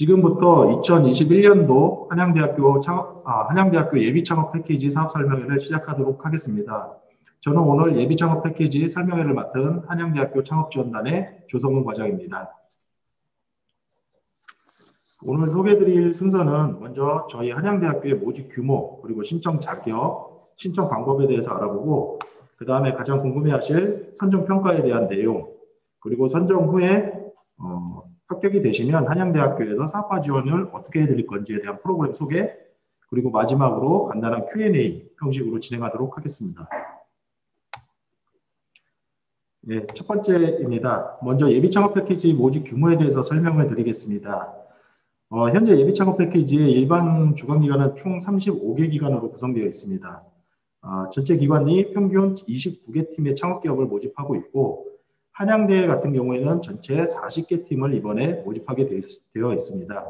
지금부터 2021년도 한양대학교 예비창업 패키지 사업 설명회를 시작하도록 하겠습니다. 저는 오늘 예비창업 패키지 설명회를 맡은 한양대학교 창업지원단의 조성훈 과장입니다. 오늘 소개해드릴 순서는 먼저 저희 한양대학교의 모집 규모, 그리고 신청 자격, 신청 방법에 대해서 알아보고, 그 다음에 가장 궁금해하실 선정평가에 대한 내용, 그리고 선정 후에 합격이 되시면 한양대학교에서 사업화 지원을 어떻게 해드릴 건지에 대한 프로그램 소개, 그리고 마지막으로 간단한 Q&A 형식으로 진행하도록 하겠습니다. 네, 첫 번째입니다. 먼저 예비창업 패키지 모집 규모에 대해서 설명을 드리겠습니다. 현재 예비창업 패키지의 일반 주관기관은 총 35개 기관으로 구성되어 있습니다. 전체 기관이 평균 29개 팀의 창업기업을 모집하고 있고, 한양대 같은 경우에는 전체 40개 팀을 이번에 모집하게 되어 있습니다.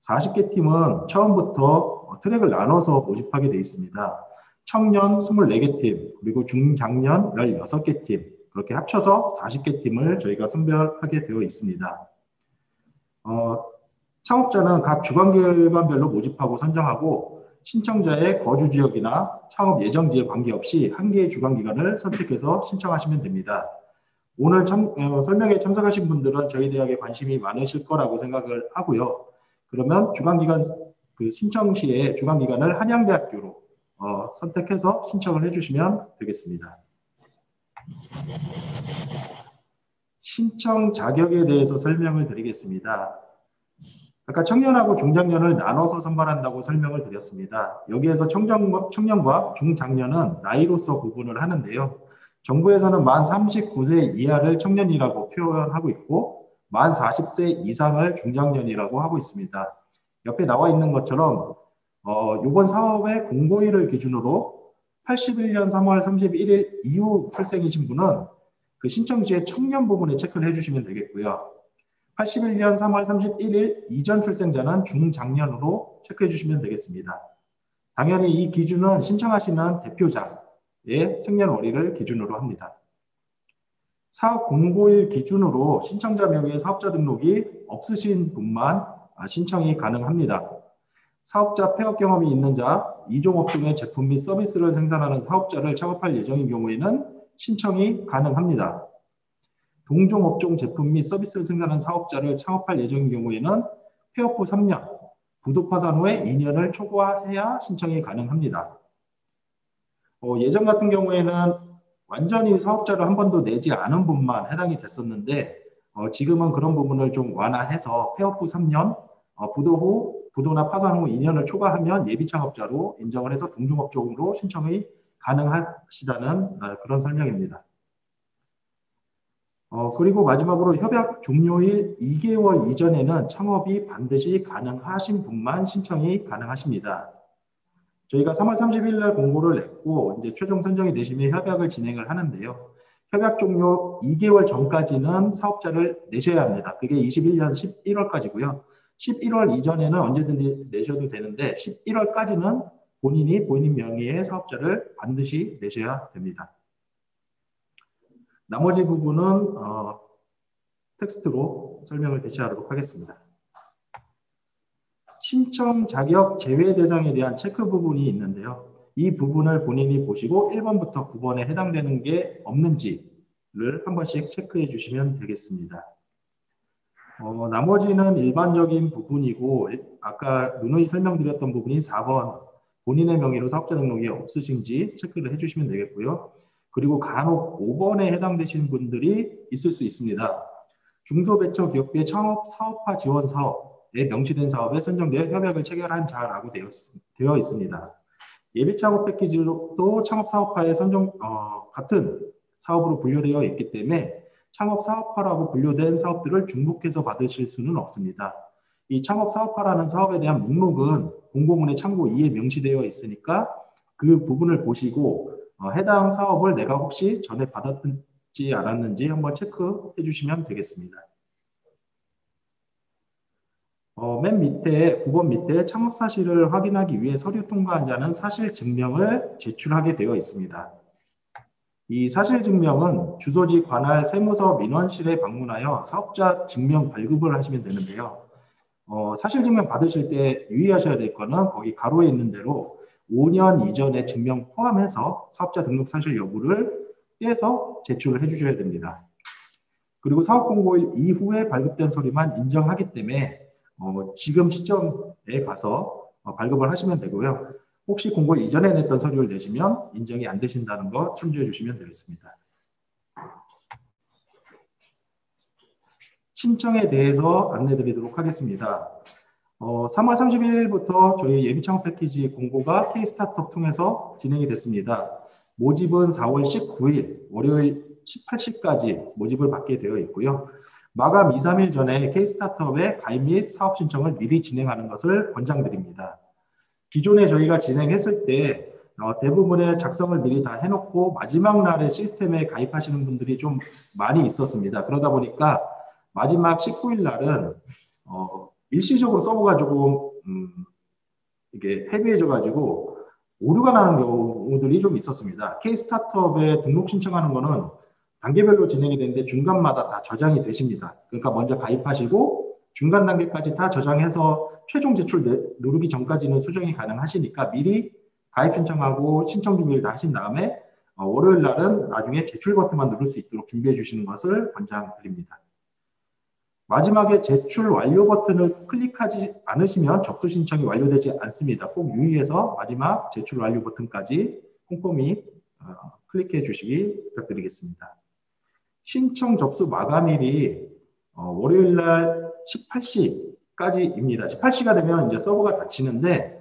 40개 팀은 처음부터 트랙을 나눠서 모집하게 되어 있습니다. 청년 24개 팀, 그리고 중장년 16개 팀, 그렇게 합쳐서 40개 팀을 저희가 선별하게 되어 있습니다. 창업자는 각 주관기관별로 모집하고 선정하고, 신청자의 거주 지역이나 창업 예정지에 관계없이 한 개의 주관기관을 선택해서 신청하시면 됩니다. 오늘 설명에 참석하신 분들은 저희 대학에 관심이 많으실 거라고 생각을 하고요. 그러면 주관기관 신청 시에 주관기관을 한양대학교로 선택해서 신청을 해주시면 되겠습니다. 신청 자격에 대해서 설명을 드리겠습니다. 아까 청년하고 중장년을 나눠서 선발한다고 설명을 드렸습니다. 여기에서 청년과 중장년은 나이로서 구분을 하는데요. 정부에서는 만 39세 이하를 청년이라고 표현하고 있고, 만 40세 이상을 중장년이라고 하고 있습니다. 옆에 나와 있는 것처럼 이번 사업의 공고일을 기준으로 81년 3월 31일 이후 출생이신 분은 그 신청 시에 청년 부분에 체크를 해주시면 되겠고요. 81년 3월 31일 이전 출생자는 중장년으로 체크해 주시면 되겠습니다. 당연히 이 기준은 신청하시는 대표자의 생년월일을 기준으로 합니다. 사업 공고일 기준으로 신청자 명의의 사업자 등록이 없으신 분만 신청이 가능합니다. 사업자 폐업 경험이 있는 자, 이종업종의 제품 및 서비스를 생산하는 사업자를 창업할 예정인 경우에는 신청이 가능합니다. 동종업종 제품 및 서비스를 생산하는 사업자를 창업할 예정인 경우에는 폐업 후 3년, 부도 파산 후에 2년을 초과해야 신청이 가능합니다. 예전 같은 경우에는 완전히 사업자를 한 번도 내지 않은 분만 해당이 됐었는데, 지금은 그런 부분을 좀 완화해서 폐업 후 3년, 부도나 파산 후 2년을 초과하면 예비창업자로 인정을 해서 동종업종으로 신청이 가능하시다는 그런 설명입니다. 그리고 마지막으로 협약 종료일 2개월 이전에는 창업이 반드시 가능하신 분만 신청이 가능하십니다. 저희가 3월 30일 날 공고를 냈고 이제 최종 선정이 되시면 협약을 진행을 하는데요. 협약 종료 2개월 전까지는 사업자를 내셔야 합니다. 그게 21년 11월까지고요. 11월 이전에는 언제든지 내셔도 되는데 11월까지는 본인 명의의 사업자를 반드시 내셔야 됩니다. 나머지 부분은 텍스트로 설명을 대체하도록 하겠습니다. 신청 자격 제외 대상에 대한 체크 부분이 있는데요. 이 부분을 본인이 보시고 1번부터 9번에 해당되는 게 없는지를 한 번씩 체크해 주시면 되겠습니다. 나머지는 일반적인 부분이고, 아까 누누이 설명드렸던 부분이 4번 본인의 명의로 사업자 등록이 없으신지 체크를 해주시면 되겠고요. 그리고 간혹 5번에 해당되시는 분들이 있을 수 있습니다. 중소벤처기업부의 창업 사업화 지원 사업에 명시된 사업에 선정되어 협약을 체결한 자라고 되어 있습니다. 예비창업 패키지도 창업 사업화에 같은 사업으로 분류되어 있기 때문에 창업 사업화라고 분류된 사업들을 중복해서 받으실 수는 없습니다. 이 창업 사업화라는 사업에 대한 목록은 공고문의 참고 2에 명시되어 있으니까 그 부분을 보시고 해당 사업을 내가 혹시 전에 받았는지 않았는지 한번 체크해 주시면 되겠습니다. 맨 밑에 9번 밑에 창업 사실을 확인하기 위해 서류 통과한 자는 사실 증명을 제출하게 되어 있습니다. 이 사실 증명은 주소지 관할 세무서 민원실에 방문하여 사업자 증명 발급을 하시면 되는데요. 사실증명 받으실 때 유의하셔야 될 거는 거기 가로에 있는 대로 5년 이전의 증명 포함해서 사업자 등록 사실 여부를 떼서 제출을 해주셔야 됩니다. 그리고 사업공고일 이후에 발급된 서류만 인정하기 때문에 지금 시점에 가서 발급을 하시면 되고요. 혹시 공고일 이전에 냈던 서류를 내시면 인정이 안 되신다는 거 참조해 주시면 되겠습니다. 신청에 대해서 안내 드리도록 하겠습니다. 3월 31일부터 저희 예비창업 패키지 공고가 K-스타트업 통해서 진행이 됐습니다. 모집은 4월 19일 월요일 18시까지 모집을 받게 되어 있고요. 마감 2, 3일 전에 K-스타트업에 가입 및 사업 신청을 미리 진행하는 것을 권장드립니다. 기존에 저희가 진행했을 때 대부분의 작성을 미리 다 해놓고 마지막 날에 시스템에 가입하시는 분들이 좀 많이 있었습니다. 그러다 보니까 마지막 19일 날은 일시적으로 서버가 조금 이게 헤비해져 가지고 오류가 나는 경우들이 좀 있었습니다. K-스타트업에 등록 신청하는 거는 단계별로 진행이 되는데 중간마다 다 저장이 되십니다. 그러니까 먼저 가입하시고 중간 단계까지 다 저장해서 최종 제출 누르기 전까지는 수정이 가능하시니까 미리 가입 신청하고 신청 준비를 다 하신 다음에 월요일 날은 나중에 제출 버튼만 누를 수 있도록 준비해 주시는 것을 권장드립니다. 마지막에 제출 완료 버튼을 클릭하지 않으시면 접수 신청이 완료되지 않습니다. 꼭 유의해서 마지막 제출 완료 버튼까지 꼼꼼히 클릭해 주시기 부탁드리겠습니다. 신청 접수 마감일이 월요일 날 18시까지입니다. 18시가 되면 이제 서버가 닫히는데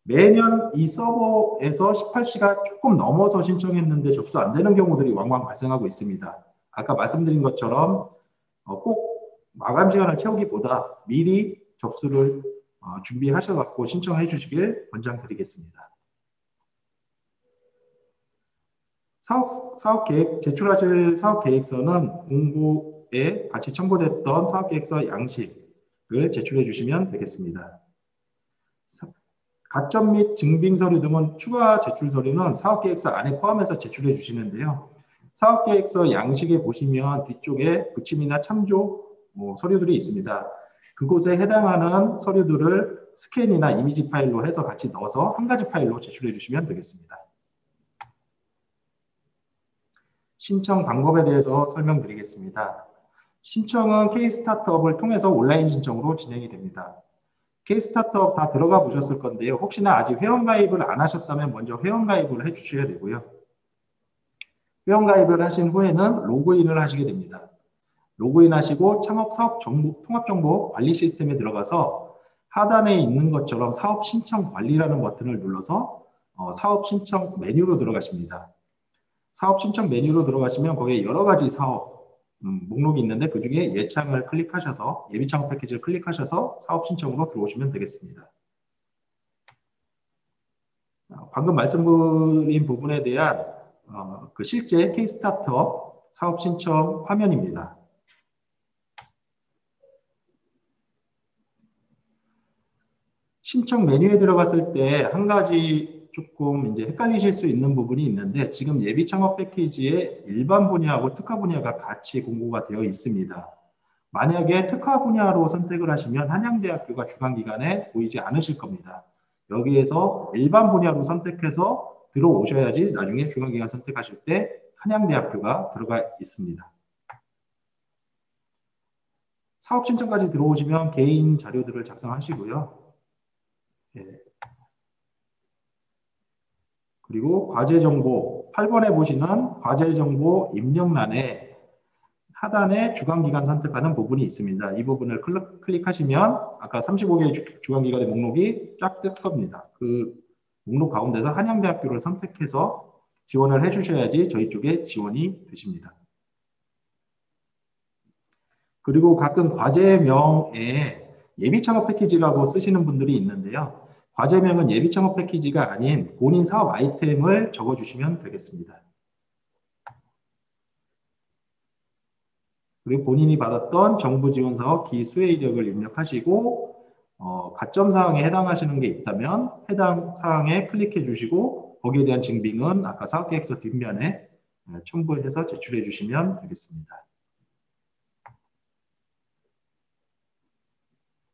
매년 이 서버에서 18시가 조금 넘어서 신청했는데 접수 안 되는 경우들이 왕왕 발생하고 있습니다. 아까 말씀드린 것처럼 꼭 마감 시간을 채우기보다 미리 접수를 준비하셔서 신청해 주시길 권장드리겠습니다. 사업 계획, 제출하실 사업 계획서는 공고에 같이 첨부됐던 사업 계획서 양식을 제출해 주시면 되겠습니다. 가점 및 증빙 서류 등은 추가 제출 서류는 사업 계획서 안에 포함해서 제출해 주시는데요. 사업 계획서 양식에 보시면 뒤쪽에 부침이나 참조 서류들이 있습니다. 그곳에 해당하는 서류들을 스캔이나 이미지 파일로 해서 같이 넣어서 한 가지 파일로 제출해 주시면 되겠습니다. 신청 방법에 대해서 설명드리겠습니다. 신청은 K-스타트업을 통해서 온라인 신청으로 진행이 됩니다. K-스타트업 다 들어가 보셨을 건데요. 혹시나 아직 회원가입을 안 하셨다면 먼저 회원가입을 해주셔야 되고요. 회원가입을 하신 후에는 로그인을 하시게 됩니다. 로그인 하시고 창업사업정보, 통합정보 관리 시스템에 들어가서 하단에 있는 것처럼 사업 신청 관리라는 버튼을 눌러서 사업 신청 메뉴로 들어가십니다. 사업 신청 메뉴로 들어가시면 거기에 여러 가지 사업 목록이 있는데 그중에 예창을 클릭하셔서 예비창업 패키지를 클릭하셔서 사업 신청으로 들어오시면 되겠습니다. 방금 말씀드린 부분에 대한 그 실제 K-스타트업 사업 신청 화면입니다. 신청 메뉴에 들어갔을 때 한 가지 조금 이제 헷갈리실 수 있는 부분이 있는데 지금 예비 창업 패키지에 일반 분야하고 특화 분야가 같이 공고가 되어 있습니다. 만약에 특화 분야로 선택을 하시면 한양대학교가 주관기관에 보이지 않으실 겁니다. 여기에서 일반 분야로 선택해서 들어오셔야지 나중에 주관기관 선택하실 때 한양대학교가 들어가 있습니다. 사업 신청까지 들어오시면 개인 자료들을 작성하시고요. 예. 그리고 과제정보 8번에 보시는 과제정보 입력란에 하단에 주관기관 선택하는 부분이 있습니다. 이 부분을 클릭하시면 아까 35개의 주관기관의 목록이 쫙 뜰 겁니다. 그 목록 가운데서 한양대학교를 선택해서 지원을 해주셔야지 저희 쪽에 지원이 되십니다. 그리고 가끔 과제명에 예비창업 패키지라고 쓰시는 분들이 있는데요. 과제명은 예비창업 패키지가 아닌 본인 사업 아이템을 적어주시면 되겠습니다. 그리고 본인이 받았던 정부 지원 사업 기수혜 이력을 입력하시고 가점 사항에 해당하시는 게 있다면 해당 사항에 클릭해 주시고 거기에 대한 증빙은 아까 사업계획서 뒷면에 첨부해서 제출해 주시면 되겠습니다.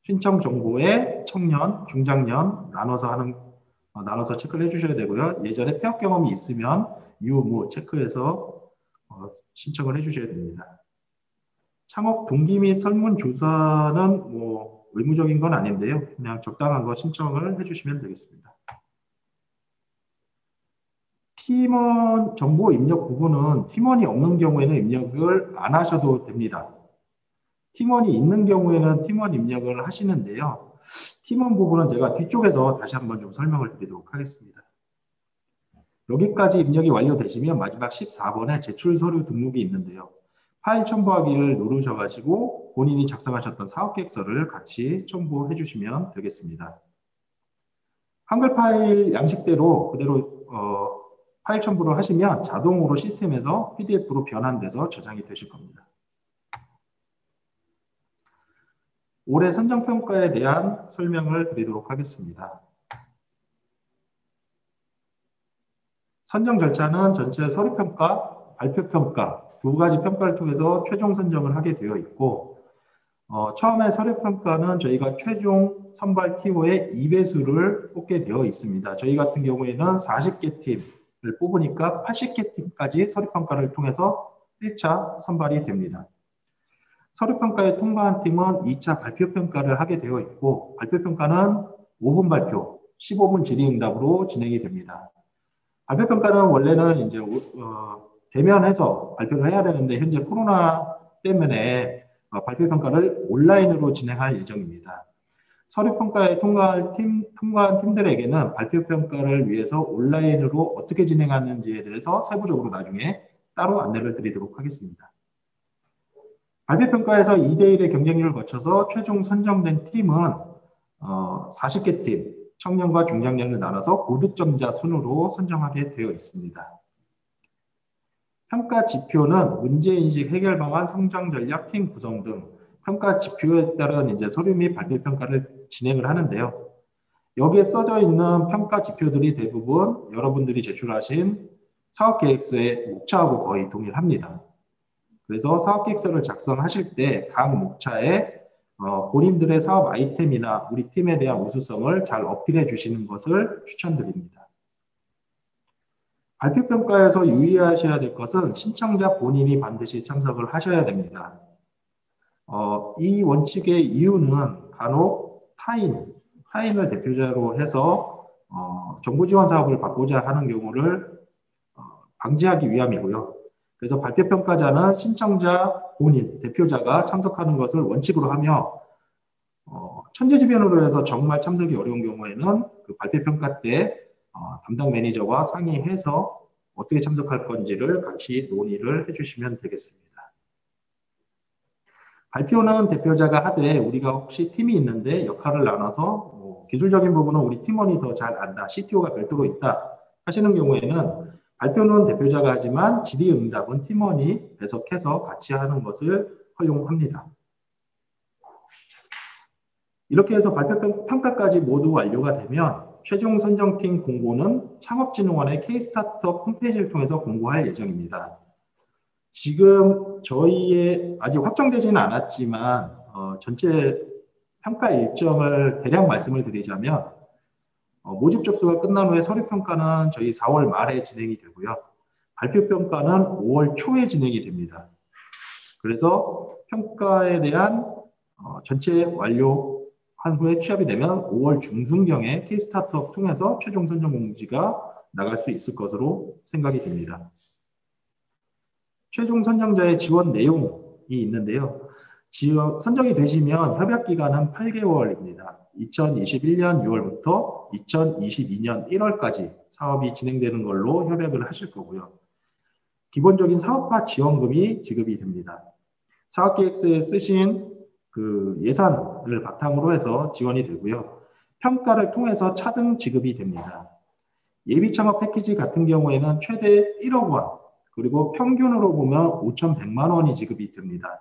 신청 정보에 청년, 중장년 나눠서 체크를 해주셔야 되고요. 예전에 폐업 경험이 있으면 유무 체크해서 신청을 해주셔야 됩니다. 창업 동기 및 설문조사는 뭐 의무적인 건 아닌데요. 그냥 적당한 거 신청을 해주시면 되겠습니다. 팀원 정보 입력 부분은 팀원이 없는 경우에는 입력을 안 하셔도 됩니다. 팀원이 있는 경우에는 팀원 입력을 하시는데요. 팀원 부분은 제가 뒤쪽에서 다시 한번 좀 설명을 드리도록 하겠습니다. 여기까지 입력이 완료되시면 마지막 14번에 제출 서류 등록이 있는데요. 파일 첨부하기를 누르셔가지고 본인이 작성하셨던 사업계획서를 같이 첨부해 주시면 되겠습니다. 한글 파일 양식대로 그대로 파일 첨부를 하시면 자동으로 시스템에서 PDF로 변환돼서 저장이 되실 겁니다. 올해 선정평가에 대한 설명을 드리도록 하겠습니다. 선정 절차는 전체 서류평가, 발표평가 두 가지 평가를 통해서 최종 선정을 하게 되어 있고 처음에 서류평가는 저희가 최종 선발 TO의 2배수를 뽑게 되어 있습니다. 저희 같은 경우에는 40개 팀을 뽑으니까 80개 팀까지 서류평가를 통해서 1차 선발이 됩니다. 서류평가에 통과한 팀은 2차 발표평가를 하게 되어 있고 발표평가는 5분 발표, 15분 질의응답으로 진행이 됩니다. 발표평가는 원래는 이제 대면해서 발표를 해야 되는데 현재 코로나 때문에 발표평가를 온라인으로 진행할 예정입니다. 서류평가에 통과한 팀들에게는 발표평가를 위해서 온라인으로 어떻게 진행하는지에 대해서 세부적으로 나중에 따로 안내를 드리도록 하겠습니다. 발표평가에서 2대1의 경쟁률을 거쳐서 최종 선정된 팀은 40개 팀, 청년과 중장년을 나눠서 고득점자 순으로 선정하게 되어 있습니다. 평가 지표는 문제인식, 해결 방안, 성장 전략, 팀 구성 등 평가 지표에 따른 이제 서류 및 발표 평가를 진행을 하는데요. 여기에 써져 있는 평가 지표들이 대부분 여러분들이 제출하신 사업계획서의 목차하고 거의 동일합니다. 그래서 사업계획서를 작성하실 때 각 목차에 본인들의 사업 아이템이나 우리 팀에 대한 우수성을 잘 어필해 주시는 것을 추천드립니다. 발표평가에서 유의하셔야 될 것은 신청자 본인이 반드시 참석을 하셔야 됩니다. 이 원칙의 이유는 간혹 타인을 대표자로 해서 정부 지원 사업을 받고자 하는 경우를 방지하기 위함이고요. 그래서 발표평가자는 신청자 본인, 대표자가 참석하는 것을 원칙으로 하며 천재지변으로 해서 정말 참석이 어려운 경우에는 그 발표평가 때 담당 매니저와 상의해서 어떻게 참석할 건지를 같이 논의를 해주시면 되겠습니다. 발표는 대표자가 하되 우리가 혹시 팀이 있는데 역할을 나눠서 기술적인 부분은 우리 팀원이 더 잘 안다, CTO가 별도로 있다 하시는 경우에는 발표는 대표자가 하지만 질의응답은 팀원이 배석해서 같이 하는 것을 허용합니다. 이렇게 해서 발표평가까지 모두 완료가 되면 최종 선정팀 공고는 창업진흥원의 K-스타트업 홈페이지를 통해서 공고할 예정입니다. 지금 저희의 아직 확정되지는 않았지만 전체 평가 일정을 대략 말씀을 드리자면 모집 접수가 끝난 후에 서류평가는 저희 4월 말에 진행이 되고요. 발표평가는 5월 초에 진행이 됩니다. 그래서 평가에 대한 전체 완료한 후에 취합이 되면 5월 중순경에 K-스타트업 통해서 최종 선정 공지가 나갈 수 있을 것으로 생각이 됩니다. 최종 선정자의 지원 내용이 있는데요. 선정이 되시면 협약기간은 8개월입니다. 2021년 6월부터 2022년 1월까지 사업이 진행되는 걸로 협약을 하실 거고요. 기본적인 사업화 지원금이 지급이 됩니다. 사업계획서에 쓰신 그 예산을 바탕으로 해서 지원이 되고요. 평가를 통해서 차등 지급이 됩니다. 예비창업 패키지 같은 경우에는 최대 1억 원, 그리고 평균으로 보면 5,100만 원이 지급이 됩니다.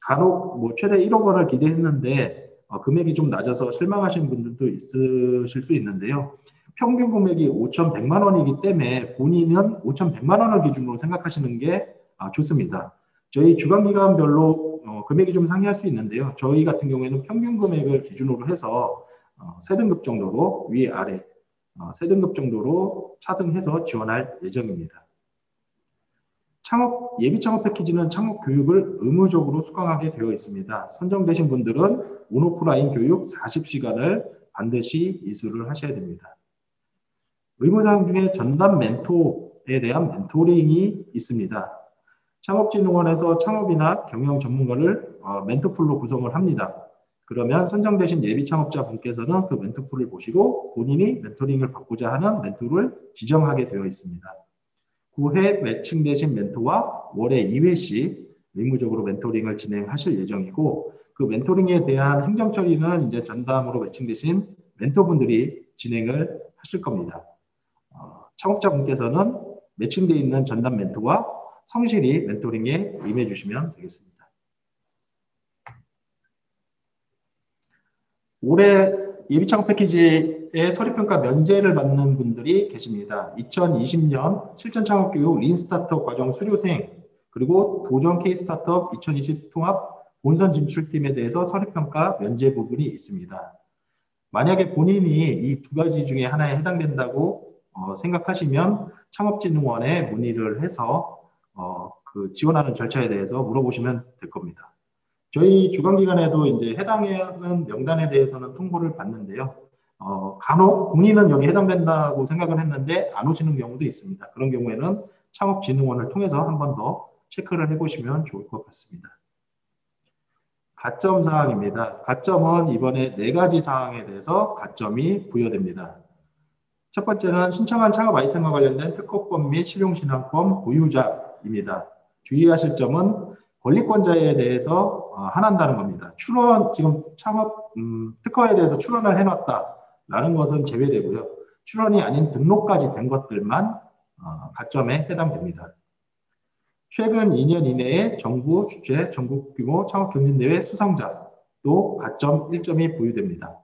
간혹 최대 1억 원을 기대했는데 금액이 좀 낮아서 실망하시는 분들도 있으실 수 있는데요. 평균 금액이 5,100만 원이기 때문에 본인은 5,100만 원을 기준으로 생각하시는 게 좋습니다. 저희 주간기간별로 금액이 좀 상이할 수 있는데요. 저희 같은 경우에는 평균 금액을 기준으로 해서 세 등급 정도로 위아래 세 등급 정도로 차등해서 지원할 예정입니다. 예비 창업 패키지는 창업 교육을 의무적으로 수강하게 되어 있습니다. 선정되신 분들은 온오프라인 교육 40시간을 반드시 이수를 하셔야 됩니다. 의무사항 중에 전담 멘토에 대한 멘토링이 있습니다. 창업진흥원에서 창업이나 경영 전문가를 멘토풀로 구성을 합니다. 그러면 선정되신 예비 창업자분께서는 그 멘토풀을 보시고 본인이 멘토링을 받고자 하는 멘토를 지정하게 되어 있습니다. 9회 매칭되신 멘토와 월에 2회씩 의무적으로 멘토링을 진행하실 예정이고 그 멘토링에 대한 행정 처리는 이제 전담으로 매칭되신 멘토분들이 진행을 하실 겁니다. 창업자분께서는 매칭되어 있는 전담 멘토와 성실히 멘토링에 임해 주시면 되겠습니다. 올해 예비창업 패키지에 서류평가 면제를 받는 분들이 계십니다. 2020년 실전창업교육 린스타트업 과정 수료생 그리고 도전 K스타트업 2020 통합 본선 진출팀에 대해서 서류평가 면제 부분이 있습니다. 만약에 본인이 이 두 가지 중에 하나에 해당된다고 생각하시면 창업진흥원에 문의를 해서 그 지원하는 절차에 대해서 물어보시면 될 겁니다. 저희 주관기관에도 이제 해당하는 명단에 대해서는 통보를 받는데요. 간혹 본인은 여기 해당된다고 생각을 했는데 안 오시는 경우도 있습니다. 그런 경우에는 창업진흥원을 통해서 한 번 더 체크를 해보시면 좋을 것 같습니다. 가점 사항입니다. 가점은 이번에 4가지 사항에 대해서 가점이 부여됩니다. 첫 번째는 신청한 창업 아이템과 관련된 특허권 및 실용신앙권 보유자입니다. 주의하실 점은 권리권자에 대해서 한한다는 겁니다. 지금 창업 특허에 대해서 출원을 해놨다라는 것은 제외되고요. 출원이 아닌 등록까지 된 것들만 가점에 해당됩니다. 최근 2년 이내에 정부 주최 전국규모 창업경진대회 수상자도 가점 1점이 보유됩니다.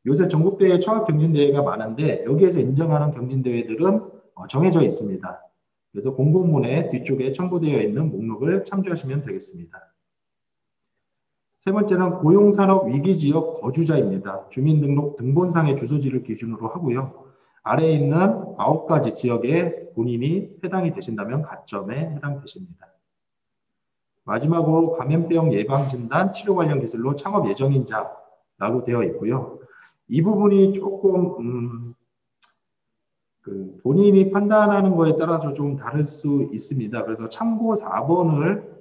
요새 전국대회 창업경진대회가 많은데 여기에서 인정하는 경진대회들은 정해져 있습니다. 그래서 공고문의 뒤쪽에 첨부되어 있는 목록을 참조하시면 되겠습니다. 세 번째는 고용산업 위기지역 거주자입니다. 주민등록 등본상의 주소지를 기준으로 하고요. 아래에 있는 9가지 지역에 본인이 해당이 되신다면 가점에 해당되십니다. 마지막으로 감염병 예방진단 치료 관련 기술로 창업 예정인 자라고 되어 있고요. 이 부분이 조금 본인이 판단하는 거에 따라서 좀 다를 수 있습니다. 그래서 참고 4번을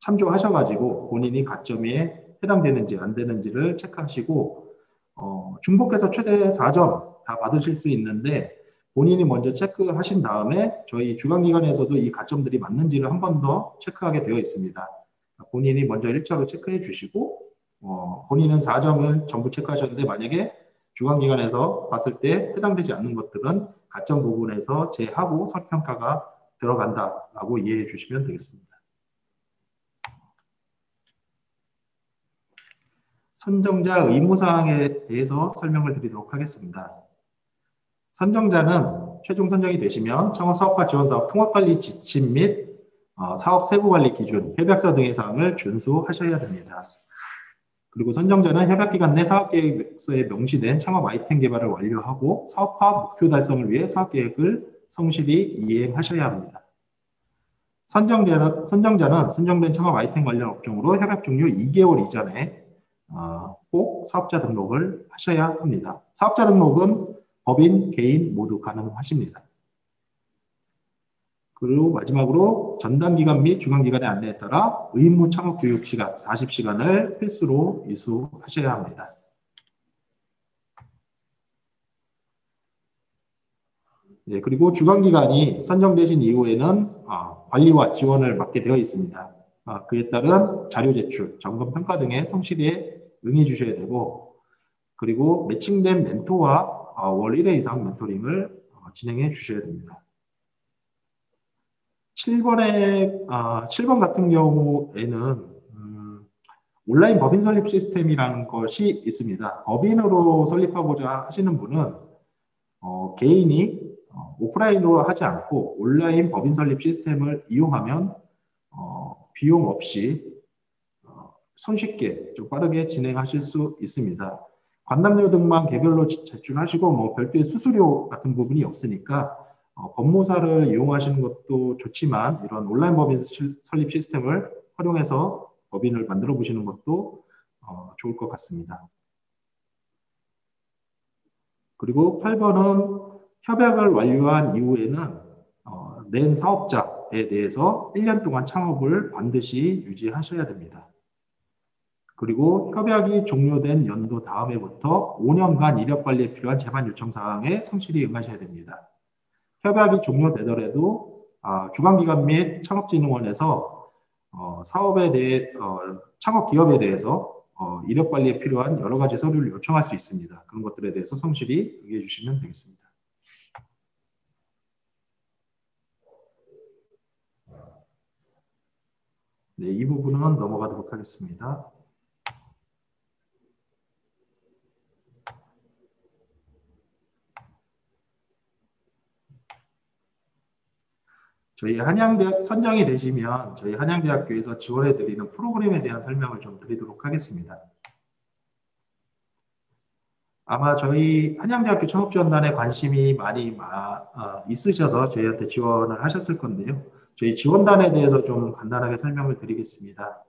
참조하셔가지고 본인이 가점에 해당되는지 안 되는지를 체크하시고 중복해서 최대 4점 다 받으실 수 있는데 본인이 먼저 체크하신 다음에 저희 주관기관에서도 이 가점들이 맞는지를 한 번 더 체크하게 되어 있습니다. 본인이 먼저 1차로 체크해 주시고 본인은 4점을 전부 체크하셨는데 만약에 주관기관에서 봤을 때 해당되지 않는 것들은 가점 부분에서 제하고 서류평가가 들어간다라고 이해해 주시면 되겠습니다. 선정자 의무사항에 대해서 설명을 드리도록 하겠습니다. 선정자는 최종 선정이 되시면 창업사업화 지원사업 통합관리 지침 및 사업 세부관리 기준, 협약서 등의 사항을 준수하셔야 됩니다. 그리고 선정자는 협약기간 내 사업계획서에 명시된 창업 아이템 개발을 완료하고 사업화 목표 달성을 위해 사업계획을 성실히 이행하셔야 합니다. 선정자는 선정된 창업 아이템 관련 업종으로 협약 종료 2개월 이전에 꼭 사업자 등록을 하셔야 합니다. 사업자 등록은 법인, 개인 모두 가능하십니다. 그리고 마지막으로 전담기관 및 주관기관의 안내에 따라 의무 창업 교육 시간 40시간을 필수로 이수하셔야 합니다. 네, 그리고 주관기관이 선정되신 이후에는 관리와 지원을 맡게 되어 있습니다. 그에 따른 자료 제출, 점검 평가 등에 성실히 응해 주셔야 되고 그리고 매칭된 멘토와 월 1회 이상 멘토링을 진행해 주셔야 됩니다. 7번 같은 경우에는 온라인 법인 설립 시스템이라는 것이 있습니다. 법인으로 설립하고자 하시는 분은 개인이 오프라인으로 하지 않고 온라인 법인 설립 시스템을 이용하면 비용 없이 손쉽게 좀 빠르게 진행하실 수 있습니다. 관람료 등만 개별로 제출하시고 뭐 별도의 수수료 같은 부분이 없으니까 법무사를 이용하시는 것도 좋지만 이런 온라인 법인 설립 시스템을 활용해서 법인을 만들어 보시는 것도 좋을 것 같습니다. 그리고 8번은 협약을 완료한 이후에는 낸 사업자에 대해서 1년 동안 창업을 반드시 유지하셔야 됩니다. 그리고 협약이 종료된 연도 다음 해부터 5년간 이력 관리에 필요한 제반 요청 사항에 성실히 응하셔야 됩니다. 협약이 종료되더라도 주관기관 및 창업진흥원에서 사업에 대해 창업 기업에 대해서 이력 관리에 필요한 여러 가지 서류를 요청할 수 있습니다. 그런 것들에 대해서 성실히 응해 주시면 되겠습니다. 네, 이 부분은 넘어가도록 하겠습니다. 저희 한양대학 선정이 되시면 저희 한양대학교에서 지원해드리는 프로그램에 대한 설명을 좀 드리도록 하겠습니다. 아마 저희 한양대학교 창업지원단에 관심이 많이 있으셔서 저희한테 지원을 하셨을 건데요. 저희 지원단에 대해서 좀 간단하게 설명을 드리겠습니다.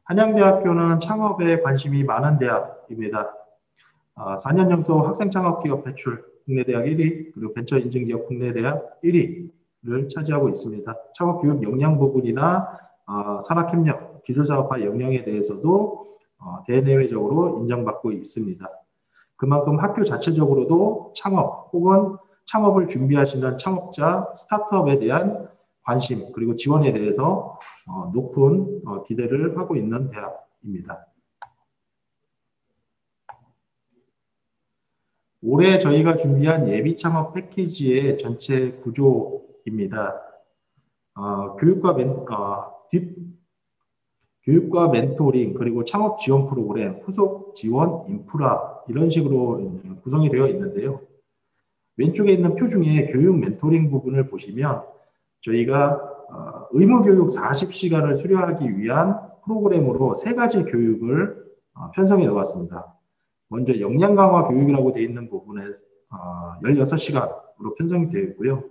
한양대학교는 창업에 관심이 많은 대학입니다. 4년 연속 학생창업기업 배출 국내 대학 1위, 그리고 벤처인증기업 국내 대학 1위를 차지하고 있습니다. 창업교육 역량 부분이나 산학협력, 기술사업화 역량에 대해서도 대내외적으로 인정받고 있습니다. 그만큼 학교 자체적으로도 창업 혹은 창업을 준비하시는 창업자, 스타트업에 대한 관심 그리고 지원에 대해서 높은 기대를 하고 있는 대학입니다. 올해 저희가 준비한 예비 창업 패키지의 전체 구조입니다. 교육과 멘토링 그리고 창업 지원 프로그램, 후속 지원, 인프라 이런 식으로 구성이 되어 있는데요. 왼쪽에 있는 표 중에 교육 멘토링 부분을 보시면 저희가 의무교육 40시간을 수료하기 위한 프로그램으로 3가지 교육을 편성해 놓았습니다. 먼저 역량 강화 교육이라고 되어 있는 부분에 16시간으로 편성이 되어 있고요.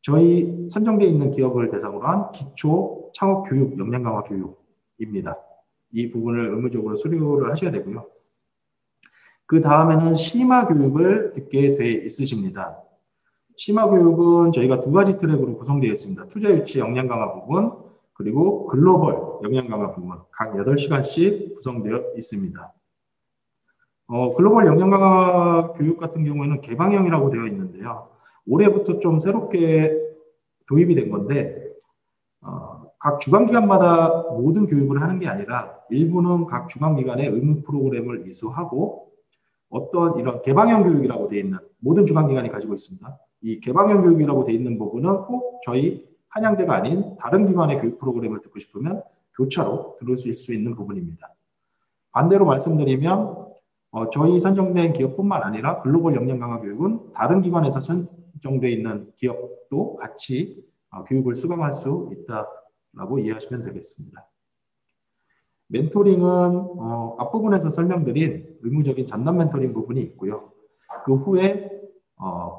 저희 선정되어 있는 기업을 대상으로 한 기초 창업 교육 역량 강화 교육입니다. 이 부분을 의무적으로 수료를 하셔야 되고요. 그 다음에는 심화 교육을 듣게 돼 있으십니다. 심화 교육은 저희가 2가지 트랙으로 구성되어 있습니다. 투자 유치 역량 강화 부분 그리고 글로벌 역량 강화 부분 각 8시간씩 구성되어 있습니다. 글로벌 역량 강화 교육 같은 경우에는 개방형이라고 되어 있는데요. 올해부터 좀 새롭게 도입이 된 건데 각 주관기관마다 모든 교육을 하는 게 아니라 일부는 각 주관기관의 의무 프로그램을 이수하고 어떤 이런 개방형 교육이라고 되어 있는 모든 주관기관이 가지고 있습니다. 이 개방형 교육이라고 되어 있는 부분은 꼭 저희 한양대가 아닌 다른 기관의 교육 프로그램을 듣고 싶으면 교차로 들으실 수 있는 부분입니다. 반대로 말씀드리면 저희 선정된 기업뿐만 아니라 글로벌 역량 강화 교육은 다른 기관에서 선정되어 있는 기업도 같이 교육을 수강할 수 있다라고 이해하시면 되겠습니다. 멘토링은 앞부분에서 설명드린 의무적인 전담 멘토링 부분이 있고요. 그 후에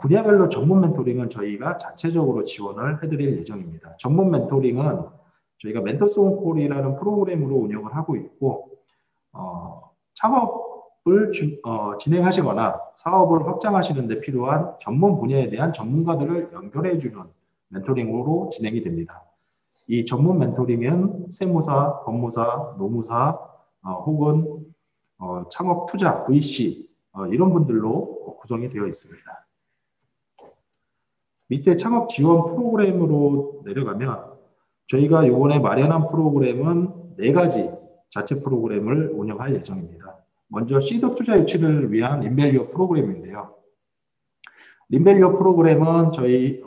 분야별로 전문 멘토링은 저희가 자체적으로 지원을 해드릴 예정입니다. 전문 멘토링은 저희가 멘토송콜이라는 프로그램으로 운영을 하고 있고 창업을 진행하시거나 사업을 확장하시는 데 필요한 전문 분야에 대한 전문가들을 연결해주는 멘토링으로 진행이 됩니다. 이 전문 멘토링은 세무사, 법무사, 노무사 혹은 창업 투자, VC 이런 분들로 구성이 되어 있습니다. 밑에 창업 지원 프로그램으로 내려가면 저희가 이번에 마련한 프로그램은 4가지 자체 프로그램을 운영할 예정입니다. 먼저 시드 투자 유치를 위한 인밸리오 프로그램인데요. 인밸리오 프로그램은 저희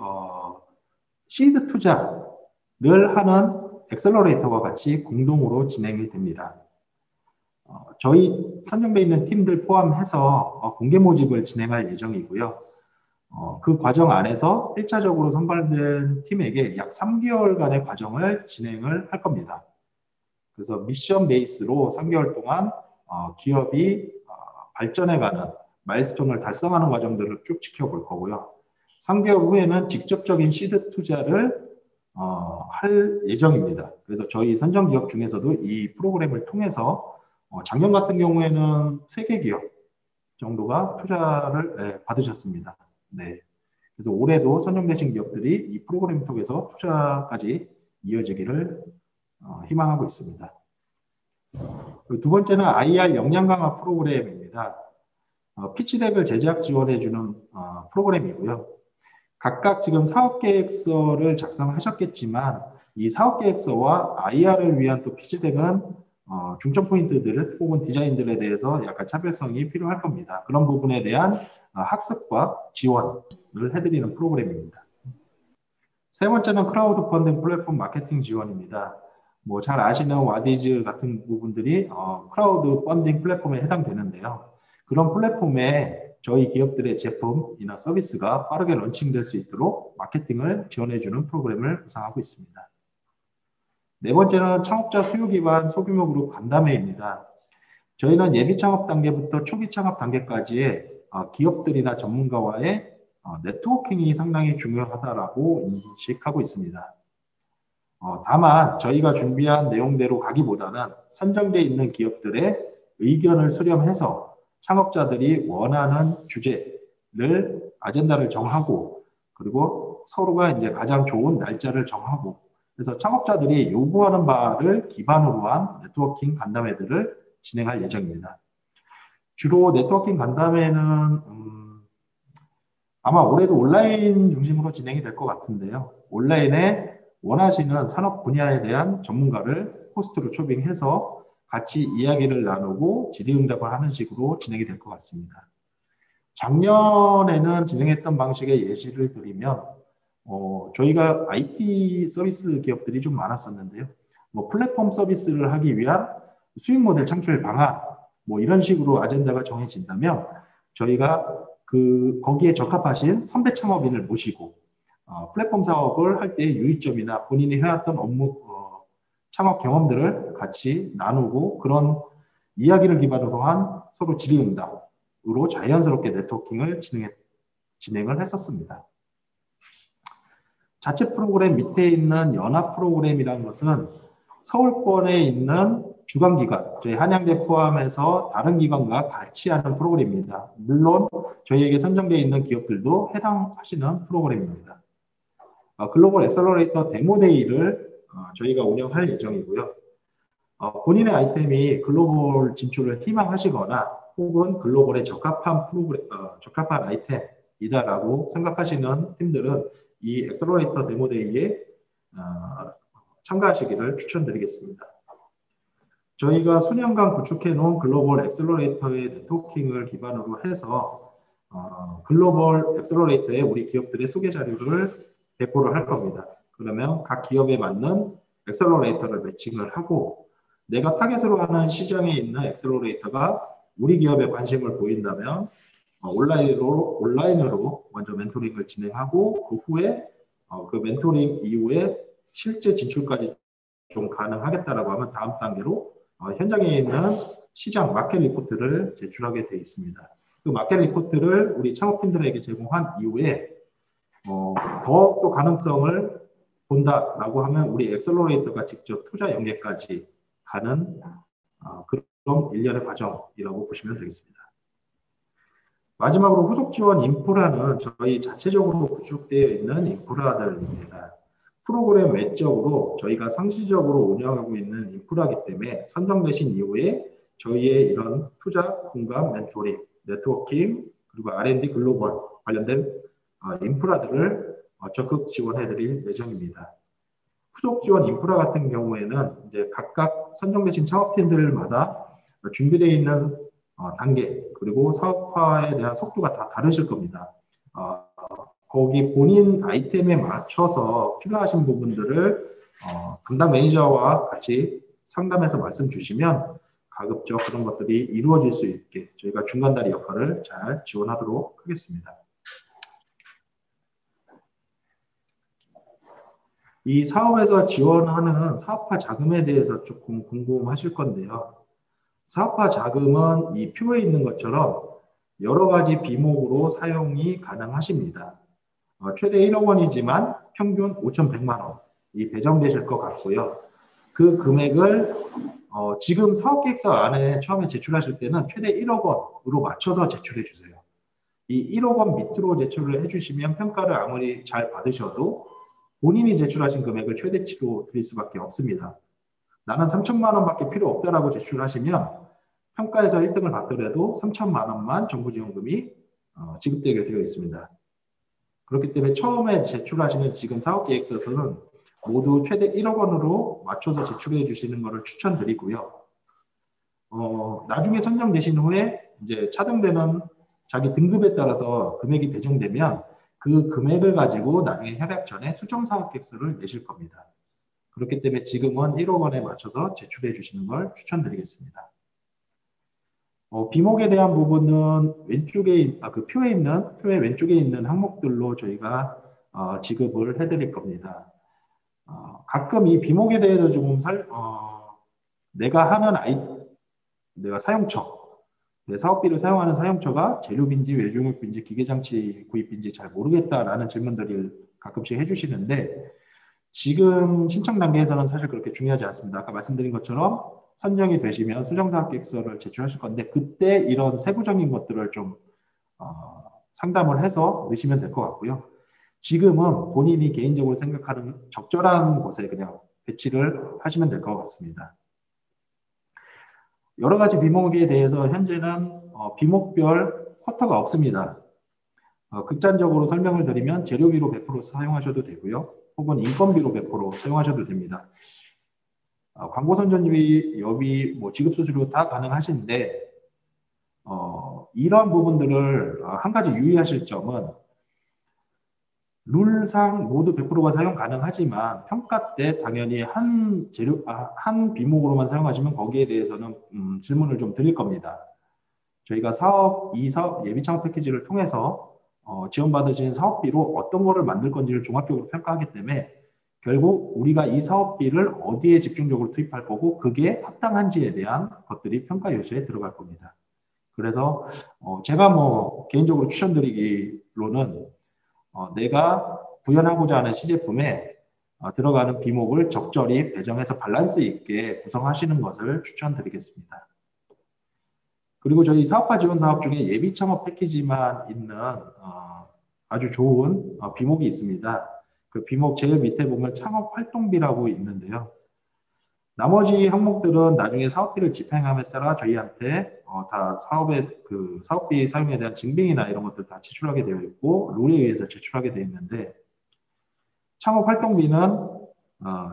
시드 투자를 하는 엑셀러레이터와 같이 공동으로 진행이 됩니다. 저희 선정되어 있는 팀들 포함해서 공개 모집을 진행할 예정이고요. 그 과정 안에서 1차적으로 선발된 팀에게 약 3개월간의 과정을 진행을 할 겁니다. 그래서 미션 베이스로 3개월 동안 기업이 발전해가는 마일스톤을 달성하는 과정들을 쭉 지켜볼 거고요. 3개월 후에는 직접적인 시드 투자를 할 예정입니다. 그래서 저희 선정 기업 중에서도 이 프로그램을 통해서 작년 같은 경우에는 3개 기업 정도가 투자를 받으셨습니다. 네. 그래서 올해도 선정되신 기업들이 이 프로그램 통해서 투자까지 이어지기를 희망하고 있습니다. 두 번째는 IR 역량 강화 프로그램입니다. 피치덱을 제작 지원해주는 프로그램이고요. 각각 지금 사업계획서를 작성하셨겠지만 이 사업계획서와 IR을 위한 또 피치덱은 중점 포인트들 혹은 디자인들에 대해서 약간 차별성이 필요할 겁니다. 그런 부분에 대한 학습과 지원을 해드리는 프로그램입니다. 세 번째는 크라우드 펀딩 플랫폼 마케팅 지원입니다. 뭐 잘 아시는 와디즈 같은 부분들이 크라우드 펀딩 플랫폼에 해당되는데요. 그런 플랫폼에 저희 기업들의 제품이나 서비스가 빠르게 런칭될 수 있도록 마케팅을 지원해주는 프로그램을 구상하고 있습니다. 네 번째는 창업자 수요 기반 소규모 그룹 간담회입니다. 저희는 예비 창업 단계부터 초기 창업 단계까지의 기업들이나 전문가와의 네트워킹이 상당히 중요하다라고 인식하고 있습니다. 다만 저희가 준비한 내용대로 가기보다는 선정되어 있는 기업들의 의견을 수렴해서 창업자들이 원하는 주제를 아젠다를 정하고 그리고 서로가 이제 가장 좋은 날짜를 정하고 그래서 창업자들이 요구하는 바를 기반으로 한 네트워킹 간담회들을 진행할 예정입니다. 주로 네트워킹 간담회는 아마 올해도 온라인 중심으로 진행이 될 것 같은데요. 온라인에 원하시는 산업 분야에 대한 전문가를 호스트로 초빙해서 같이 이야기를 나누고 질의응답을 하는 식으로 진행이 될 것 같습니다. 작년에는 진행했던 방식의 예시를 드리면 저희가 IT 서비스 기업들이 좀 많았었는데요. 뭐 플랫폼 서비스를 하기 위한 수익 모델 창출 방안 뭐 이런 식으로 아젠다가 정해진다면 저희가 거기에 적합하신 선배 창업인을 모시고 플랫폼 사업을 할 때의 유의점이나 본인이 해왔던 업무 창업 경험들을 같이 나누고 그런 이야기를 기반으로 한 서로 질의응답으로 자연스럽게 네트워킹을 진행을 했었습니다. 자체 프로그램 밑에 있는 연합 프로그램이라는 것은 서울권에 있는 주관기관, 저희 한양대 포함해서 다른 기관과 같이 하는 프로그램입니다. 물론 저희에게 선정되어 있는 기업들도 해당하시는 프로그램입니다. 글로벌 엑셀러레이터 데모데이를 저희가 운영할 예정이고요. 본인의 아이템이 글로벌 진출을 희망하시거나 혹은 글로벌에 적합한 적합한 아이템이다라고 생각하시는 팀들은 이 엑셀러레이터 데모데이에 참가하시기를 추천드리겠습니다. 저희가 수년간 구축해 놓은 글로벌 엑셀러레이터의 네트워킹을 기반으로 해서 글로벌 엑셀러레이터에 우리 기업들의 소개 자료를 배포를 할 겁니다. 그러면 각 기업에 맞는 엑셀러레이터를 매칭을 하고 내가 타겟으로 하는 시장에 있는 엑셀러레이터가 우리 기업에 관심을 보인다면 온라인으로 먼저 멘토링을 진행하고 그 후에 그 멘토링 이후에 실제 진출까지 좀 가능하겠다라고 하면 다음 단계로 현장에 있는 시장 마켓 리포트를 제출하게 되어 있습니다. 그 마켓 리포트를 우리 창업팀들에게 제공한 이후에 더욱더 가능성을 본다라고 하면 우리 엑셀러레이터가 직접 투자 연계까지 가는 그런 일련의 과정이라고 보시면 되겠습니다. 마지막으로 후속 지원 인프라는 저희 자체적으로 구축되어 있는 인프라들입니다. 프로그램 외적으로 저희가 상시적으로 운영하고 있는 인프라이기 때문에 선정되신 이후에 저희의 이런 투자, 공감, 멘토링, 네트워킹, 그리고 R&D 글로벌 관련된 인프라들을 적극 지원해 드릴 예정입니다. 후속 지원 인프라 같은 경우에는 이제 각각 선정되신 창업팀들마다 준비되어 있는 단계 그리고 사업화에 대한 속도가 다 다르실 겁니다. 거기 본인 아이템에 맞춰서 필요하신 부분들을 담당 매니저와 같이 상담해서 말씀 주시면 가급적 그런 것들이 이루어질 수 있게 저희가 중간다리 역할을 잘 지원하도록 하겠습니다. 이 사업에서 지원하는 사업화 자금에 대해서 조금 궁금하실 건데요. 사업화 자금은 이 표에 있는 것처럼 여러 가지 비목으로 사용이 가능하십니다. 최대 1억 원이지만 평균 5,100만 원이 배정되실 것 같고요. 그 금액을 지금 사업계획서 안에 처음에 제출하실 때는 최대 1억 원으로 맞춰서 제출해 주세요. 이 1억 원 밑으로 제출을 해주시면 평가를 아무리 잘 받으셔도 본인이 제출하신 금액을 최대치로 드릴 수밖에 없습니다. 나는 3천만 원밖에 필요 없다라고 제출하시면 평가에서 1등을 받더라도 3천만 원만 정부지원금이 지급되게 되어 있습니다. 그렇기 때문에 처음에 제출하시는 지금 사업계획서에서는 모두 최대 1억 원으로 맞춰서 제출해 주시는 것을 추천드리고요. 나중에 선정되신 후에 이제 차등되는 자기 등급에 따라서 금액이 배정되면 그 금액을 가지고 나중에 협약 전에 수정사업계획서를 내실 겁니다. 그렇기 때문에 지금은 1억 원에 맞춰서 제출해 주시는 걸 추천드리겠습니다. 비목에 대한 부분은 왼쪽에 그 표의 왼쪽에 있는 항목들로 저희가 지급을 해드릴 겁니다. 가끔 이 비목에 대해서 조금 내가 하는 내가 사용처, 내 사업비를 사용하는 사용처가 재료빈지 외주용역빈지 기계장치 구입빈지 잘 모르겠다라는 질문들을 가끔씩 해주시는데 지금 신청 단계에서는 사실 그렇게 중요하지 않습니다. 아까 말씀드린 것처럼 선정이 되시면 수정사업계획서를 제출하실 건데 그때 이런 세부적인 것들을 좀 상담을 해서 넣으시면 될 것 같고요. 지금은 본인이 개인적으로 생각하는 적절한 곳에 그냥 배치를 하시면 될 것 같습니다. 여러 가지 비목에 대해서 현재는 비목별 쿼터가 없습니다. 극단적으로 설명을 드리면 재료비로 100% 사용하셔도 되고요. 혹은 인건비로 100% 사용하셔도 됩니다. 광고 선전비, 여비, 지급수수료 다 가능하신데 이러한 부분들을 한 가지 유의하실 점은 룰상 모두 100%가 사용 가능하지만 평가 때 당연히 한 비목으로만 사용하시면 거기에 대해서는 질문을 좀 드릴 겁니다. 저희가 이 사업 예비 창업 패키지를 통해서 지원받으신 사업비로 어떤 거를 만들 건지를 종합적으로 평가하기 때문에 결국 우리가 이 사업비를 어디에 집중적으로 투입할 거고 그게 합당한지에 대한 것들이 평가 요소에 들어갈 겁니다. 그래서 제가 개인적으로 추천드리기로는 내가 구현하고자 하는 시제품에 들어가는 비목을 적절히 배정해서 밸런스 있게 구성하시는 것을 추천드리겠습니다. 그리고 저희 사업화 지원 사업 중에 예비 창업 패키지만 있는 아주 좋은 비목이 있습니다. 그 비목 제일 밑에 보면 창업 활동비라고 있는데요. 나머지 항목들은 나중에 사업비를 집행함에 따라 저희한테 다 사업비 사용에 대한 증빙이나 이런 것들 다 제출하게 되어 있고 룰에 의해서 제출하게 되어 있는데 창업 활동비는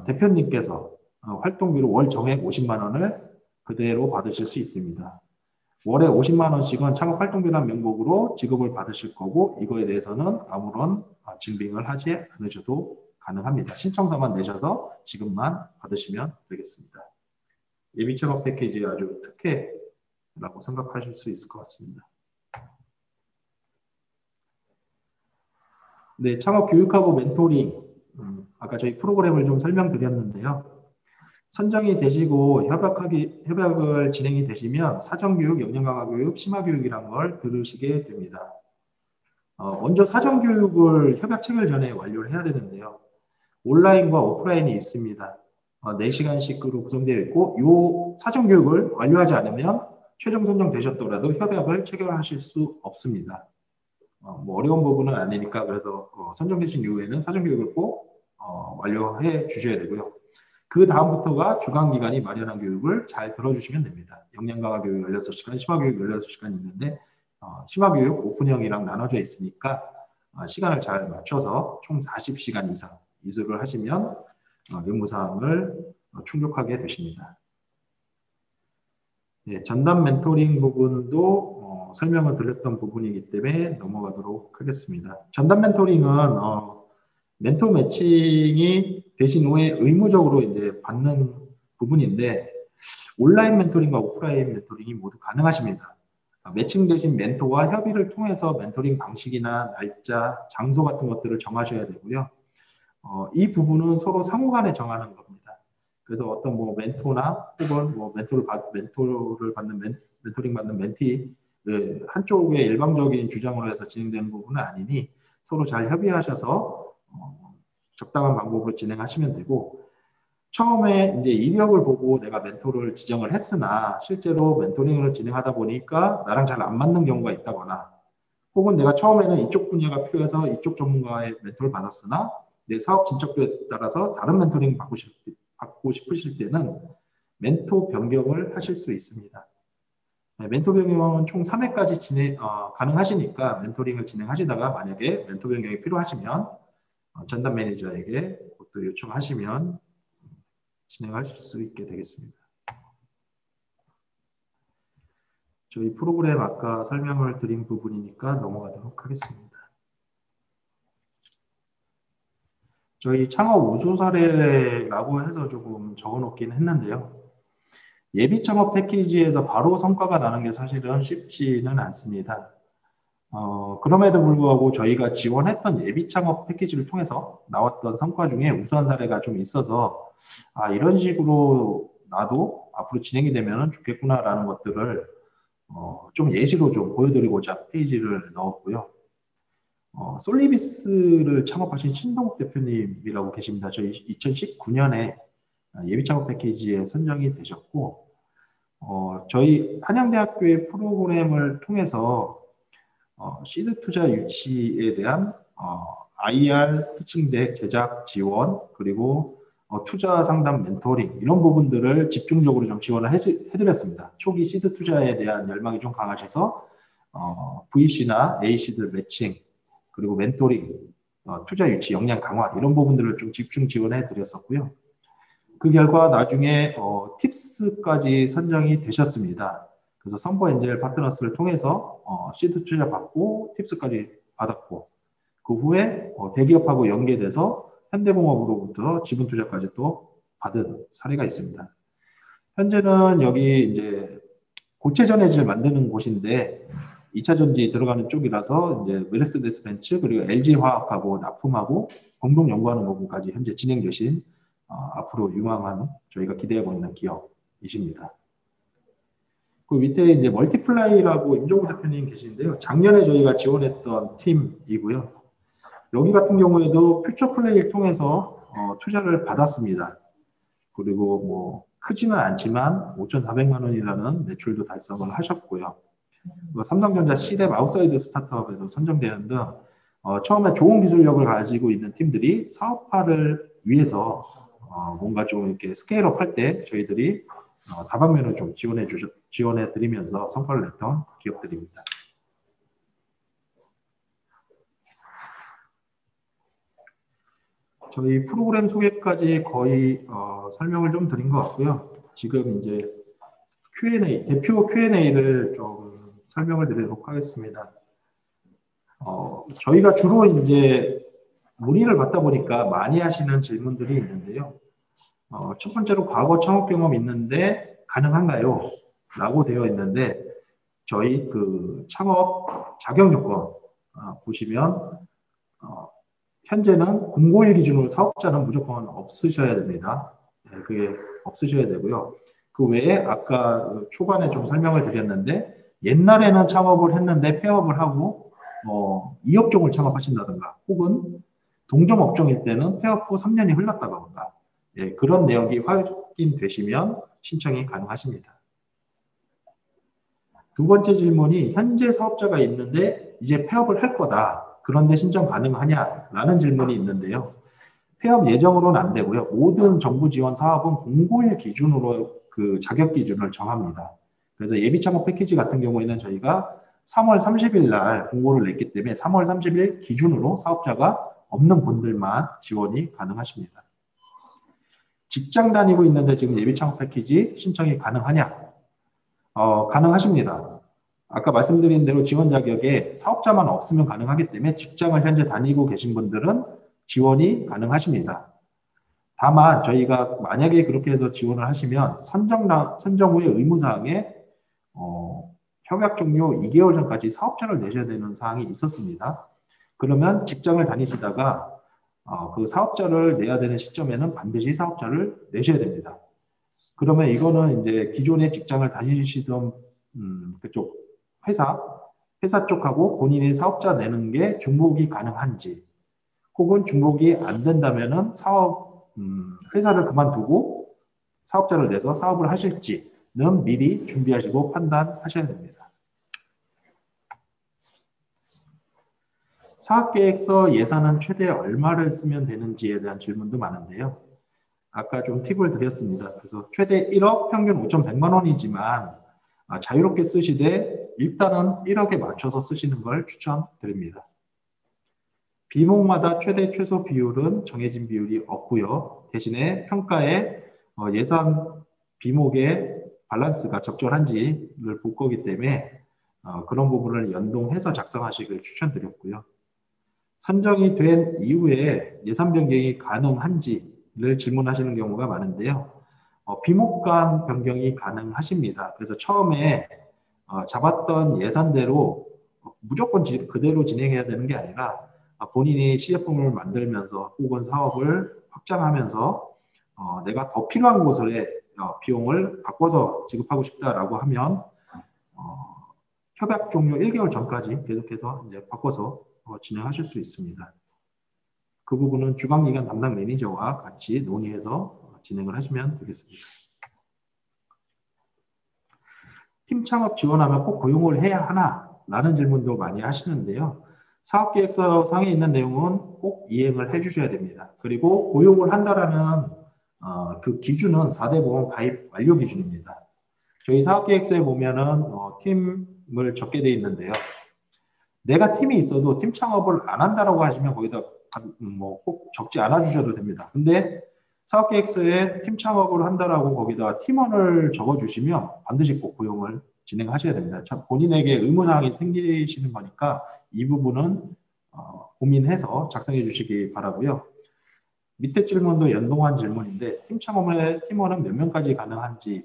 대표님께서 활동비로 월 정액 50만 원을 그대로 받으실 수 있습니다. 월에 50만 원씩은 창업 활동비라는 명목으로 지급을 받으실 거고 이거에 대해서는 아무런 증빙을 하지 않으셔도 가능합니다. 신청서만 내셔서 지급만 받으시면 되겠습니다. 예비 창업 패키지 아주 특혜라고 생각하실 수 있을 것 같습니다. 네, 창업 교육하고 멘토링 아까 저희 프로그램을 좀 설명드렸는데요. 선정이 되시고 협약을 진행이 되시면 사전교육, 역량강화교육, 심화교육이란 걸 들으시게 됩니다. 먼저 사전교육을 협약 체결 전에 완료를 해야 되는데요. 온라인과 오프라인이 있습니다. 4시간씩으로 구성되어 있고 이 사전교육을 완료하지 않으면 최종 선정되셨더라도 협약을 체결하실 수 없습니다. 어려운 부분은 아니니까 그래서 선정되신 이후에는 사전교육을 꼭 완료해 주셔야 되고요. 그 다음부터가 주간기관이 마련한 교육을 잘 들어주시면 됩니다. 역량강화 교육 16시간, 심화교육 16시간 있는데 심화교육 오픈형이랑 나눠져 있으니까 시간을 잘 맞춰서 총 40시간 이상 이수를 하시면 의무사항을 충족하게 되십니다. 네, 전담 멘토링 부분도 설명을 드렸던 부분이기 때문에 넘어가도록 하겠습니다. 전담 멘토링은 멘토 매칭이 되신 후에 의무적으로 이제 받는 부분인데 온라인 멘토링과 오프라인 멘토링이 모두 가능하십니다. 매칭되신 멘토와 협의를 통해서 멘토링 방식이나 날짜, 장소 같은 것들을 정하셔야 되고요. 이 부분은 서로 상호간에 정하는 겁니다. 그래서 어떤 뭐 멘토나 혹은 뭐 멘토를 받는 멘토링 받는 멘티 한쪽의 일방적인 주장으로 해서 진행되는 부분은 아니니 서로 잘 협의하셔서 적당한 방법으로 진행하시면 되고, 처음에 이제 이력을 보고 내가 멘토를 지정을 했으나 실제로 멘토링을 진행하다 보니까 나랑 잘 안 맞는 경우가 있다거나, 혹은 내가 처음에는 이쪽 분야가 필요해서 이쪽 전문가의 멘토를 받았으나 내 사업 진척도에 따라서 다른 멘토링 받고 싶으실 때는 멘토 변경을 하실 수 있습니다. 멘토 변경은 총 3회까지 가능하시니까 멘토링을 진행하시다가 만약에 멘토 변경이 필요하시면 전담 매니저에게 또 요청하시면 진행하실 수 있게 되겠습니다. 저희 프로그램 아까 설명을 드린 부분이니까 넘어가도록 하겠습니다. 저희 창업 우수 사례라고 해서 조금 적어놓긴 했는데요. 예비 창업 패키지에서 바로 성과가 나는 게 사실은 쉽지는 않습니다. 그럼에도 불구하고 저희가 지원했던 예비 창업 패키지를 통해서 나왔던 성과 중에 우수한 사례가 좀 있어서 이런 식으로 나도 앞으로 진행이 되면 좋겠구나라는 것들을 좀 예시로 좀 보여드리고자 페이지를 넣었고요. 솔리비스를 창업하신 신동욱 대표님이라고 계십니다. 저희 2019년에 예비 창업 패키지에 선정이 되셨고, 저희 한양대학교의 프로그램을 통해서 시드 투자 유치에 대한 IR 피칭 덱 제작 지원, 그리고 투자 상담 멘토링 이런 부분들을 집중적으로 좀 지원을 해드렸습니다. 초기 시드 투자에 대한 열망이 좀 강하셔서 VC나 A시드 매칭, 그리고 멘토링, 투자 유치 역량 강화 이런 부분들을 좀 집중 지원해 드렸었고요. 그 결과 나중에 팁스까지 선정이 되셨습니다. 그래서 선버 엔젤 파트너스를 통해서 시드 투자 받고 팁스까지 받았고, 그 후에 대기업하고 연계돼서 현대공업으로부터 지분 투자까지 또 받은 사례가 있습니다. 현재는 여기 이제 고체 전해질 만드는 곳인데 2차 전지 들어가는 쪽이라서 이제 메르세데스 벤츠 그리고 LG 화학하고 납품하고 공동 연구하는 부분까지 현재 진행되신 앞으로 유망한 저희가 기대하고 있는 기업이십니다. 그 밑에 이제 멀티플라이라고 임종구 대표님 계시는데요. 작년에 저희가 지원했던 팀이고요. 여기 같은 경우에도 퓨처플레이를 통해서 투자를 받았습니다. 그리고 뭐 크지는 않지만 5,400만 원이라는 매출도 달성을 하셨고요. 삼성전자 C랩 아웃사이드 스타트업에도 선정되는 등 처음에 좋은 기술력을 가지고 있는 팀들이 사업화를 위해서 뭔가 좀 이렇게 스케일업 할 때 저희들이 다방면을 좀 지원해 드리면서 성과를 냈던 기업들입니다. 저희 프로그램 소개까지 거의 설명을 좀 드린 것 같고요. 지금 이제 Q&A, 대표 Q&A를 좀 설명을 드리도록 하겠습니다. 저희가 주로 이제 문의를 받다 보니까 많이 하시는 질문들이 있는데요. 첫 번째로 과거 창업 경험 있는데 가능한가요? 라고 되어 있는데, 저희 그 창업 자격 요건 보시면 현재는 공고1 기준으로 사업자는 무조건 없으셔야 됩니다. 네, 그게 없으셔야 되고요. 그 외에 아까 초반에 좀 설명을 드렸는데, 옛날에는 창업을 했는데 폐업을 하고 이업종을 창업하신다든가, 혹은 동종업종일 때는 폐업 후 3년이 흘렀다던가, 예, 그런 내역이 확인되시면 신청이 가능하십니다. 두 번째 질문이 현재 사업자가 있는데 이제 폐업을 할 거다. 그런데 신청 가능하냐라는 질문이 있는데요. 폐업 예정으로는 안 되고요. 모든 정부 지원 사업은 공고1 기준으로 그 자격 기준을 정합니다. 그래서 예비 창업 패키지 같은 경우에는 저희가 3월 30일 날 공고를 냈기 때문에 3월 30일 기준으로 사업자가 없는 분들만 지원이 가능하십니다. 직장 다니고 있는데 지금 예비 창업 패키지 신청이 가능하냐? 가능하십니다. 아까 말씀드린 대로 지원 자격에 사업자만 없으면 가능하기 때문에 직장을 현재 다니고 계신 분들은 지원이 가능하십니다. 다만 저희가 만약에 그렇게 해서 지원을 하시면 선정 후에 의무사항에 협약 종료 2개월 전까지 사업자를 내셔야 되는 사항이 있었습니다. 그러면 직장을 다니시다가 그 사업자를 내야 되는 시점에는 반드시 사업자를 내셔야 됩니다. 그러면 이거는 이제 기존의 직장을 다니시던 그쪽 회사 쪽하고 본인이 사업자 내는 게 중복이 가능한지, 혹은 중복이 안 된다면은 회사를 그만두고 사업자를 내서 사업을 하실지는 미리 준비하시고 판단하셔야 됩니다. 사업계획서 예산은 최대 얼마를 쓰면 되는지에 대한 질문도 많은데요. 아까 좀 팁을 드렸습니다. 그래서 최대 1억, 평균 5,100만 원이지만 자유롭게 쓰시되 일단은 1억에 맞춰서 쓰시는 걸 추천드립니다. 비목마다 최대 최소 비율은 정해진 비율이 없고요. 대신에 평가에 예산 비목의 밸런스가 적절한지를 볼 거기 때문에 그런 부분을 연동해서 작성하시길 추천드렸고요. 선정이 된 이후에 예산 변경이 가능한지를 질문하시는 경우가 많은데요. 비목 간 변경이 가능하십니다. 그래서 처음에 잡았던 예산대로 무조건 그대로 진행해야 되는 게 아니라 본인이 CFM을 만들면서 혹은 사업을 확장하면서 내가 더 필요한 곳에 비용을 바꿔서 지급하고 싶다라고 하면 협약 종료 1개월 전까지 계속해서 이제 바꿔서 진행하실 수 있습니다. 그 부분은 주관기관 담당 매니저와 같이 논의해서 진행을 하시면 되겠습니다. 팀 창업 지원하면 꼭 고용을 해야 하나? 라는 질문도 많이 하시는데요. 사업계획서 상에 있는 내용은 꼭 이행을 해주셔야 됩니다. 그리고 고용을 한다라는 그 기준은 4대 보험 가입 완료 기준입니다. 저희 사업계획서에 보면은 팀을 적게 되어 있는데요. 내가 팀이 있어도 팀 창업을 안 한다라고 하시면 거기다 꼭 적지 않아 주셔도 됩니다. 근데 사업계획서에 팀 창업을 한다라고 거기다 팀원을 적어주시면 반드시 꼭 고용을 진행하셔야 됩니다. 참 본인에게 의무사항이 생기시는 거니까 이 부분은 고민해서 작성해 주시기 바라고요. 밑에 질문도 연동한 질문인데 팀 창업의 팀원은 몇 명까지 가능한지에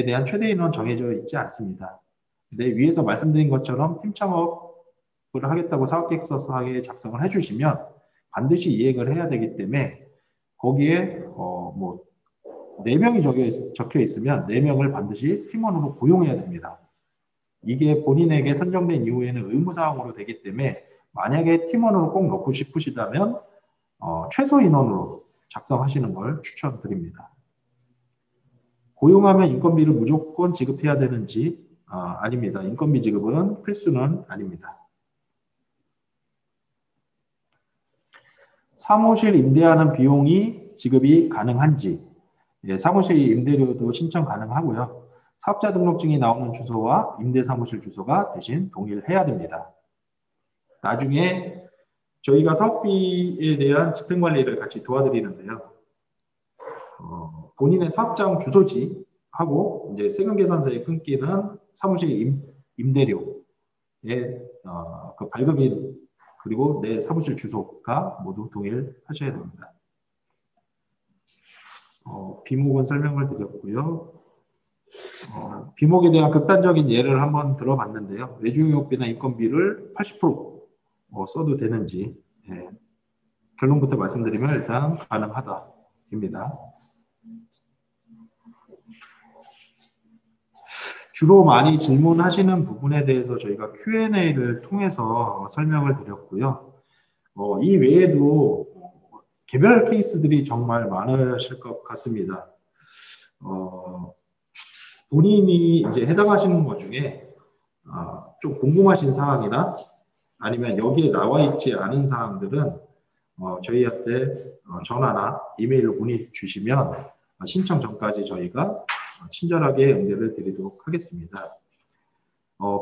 대한 최대 인원 정해져 있지 않습니다. 근데 위에서 말씀드린 것처럼 팀 창업을 하겠다고 사업계획서상에 작성을 해주시면 반드시 이행을 해야 되기 때문에 거기에 4명이 적혀 있으면 4명을 반드시 팀원으로 고용해야 됩니다. 이게 본인에게 선정된 이후에는 의무사항으로 되기 때문에 만약에 팀원으로 꼭 넣고 싶으시다면 최소 인원으로 작성하시는 걸 추천드립니다. 고용하면 인건비를 무조건 지급해야 되는지 아닙니다. 인건비 지급은 필수는 아닙니다. 사무실 임대하는 비용이 지급이 가능한지, 사무실 임대료도 신청 가능하고요. 사업자 등록증이 나오는 주소와 임대사무실 주소가 대신 동일해야 됩니다. 나중에 저희가 사업비에 대한 집행관리를 같이 도와드리는데요. 본인의 사업장 주소지하고 이제 세금계산서에 끊기는 사무실 임대료의 그 발급일 그리고 내 사무실 주소가 모두 동일하셔야 됩니다. 비목은 설명을 드렸고요. 비목에 대한 극단적인 예를 한번 들어봤는데요. 외주용역비나 인건비를 80% 써도 되는지 결론부터 말씀드리면 일단 가능하다입니다. 주로 많이 질문하시는 부분에 대해서 저희가 Q&A를 통해서 설명을 드렸고요. 이 외에도 개별 케이스들이 정말 많으실 것 같습니다. 본인이 이제 해당하시는 것 중에 좀 궁금하신 사항이나 아니면 여기에 나와 있지 않은 사항들은 저희한테 전화나 이메일로 문의 주시면 신청 전까지 저희가 친절하게 응대를 드리도록 하겠습니다.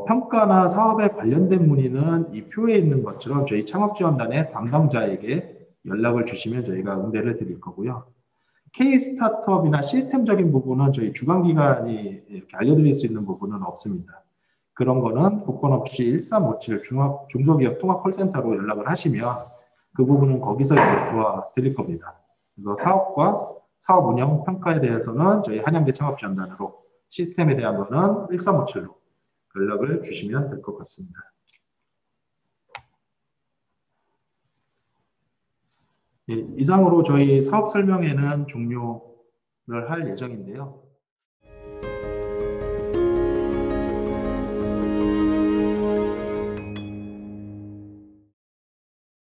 평가나 사업에 관련된 문의는 이 표에 있는 것처럼 저희 창업지원단의 담당자에게 연락을 주시면 저희가 응대를 드릴 거고요. K-스타트업이나 시스템적인 부분은 저희 주관기관이 이렇게 알려드릴 수 있는 부분은 없습니다. 그런 거는 국번 없이 1357 중소기업 통합 콜센터로 연락을 하시면 그 부분은 거기서 도와드릴 겁니다. 그래서 사업과 사업 운영 평가에 대해서는 저희 한양대 창업지원단으로, 시스템에 대한 거는 1357로 연락을 주시면 될 것 같습니다. 예, 이상으로 저희 사업 설명회는 종료를 할 예정인데요.